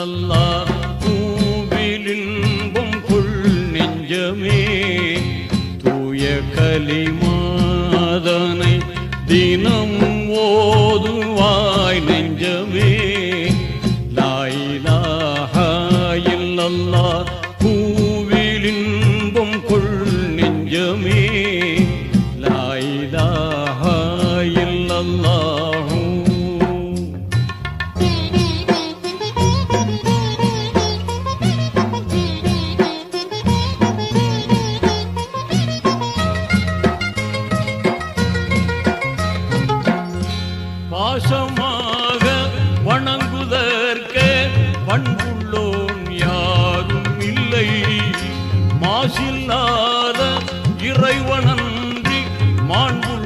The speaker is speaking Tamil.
இல்லல்லாஹ் பூவில் இன்பம் கொள் நெஞ்சமே தூய கலிமாதனை தினம் ஓதுவாய் நெஞ்சமே லா இலாஹா இல்லல்லாஹ் பூவில் இன்பம் கொள் நெஞ்சமே லா இலாஹா இல்லல்லாஹ். பாசமாக வணங்குதற்கே பண்புள்ளோன் யாரும் இல்லை மாசில்லாத இறைவனன்றி மாண்புள்ள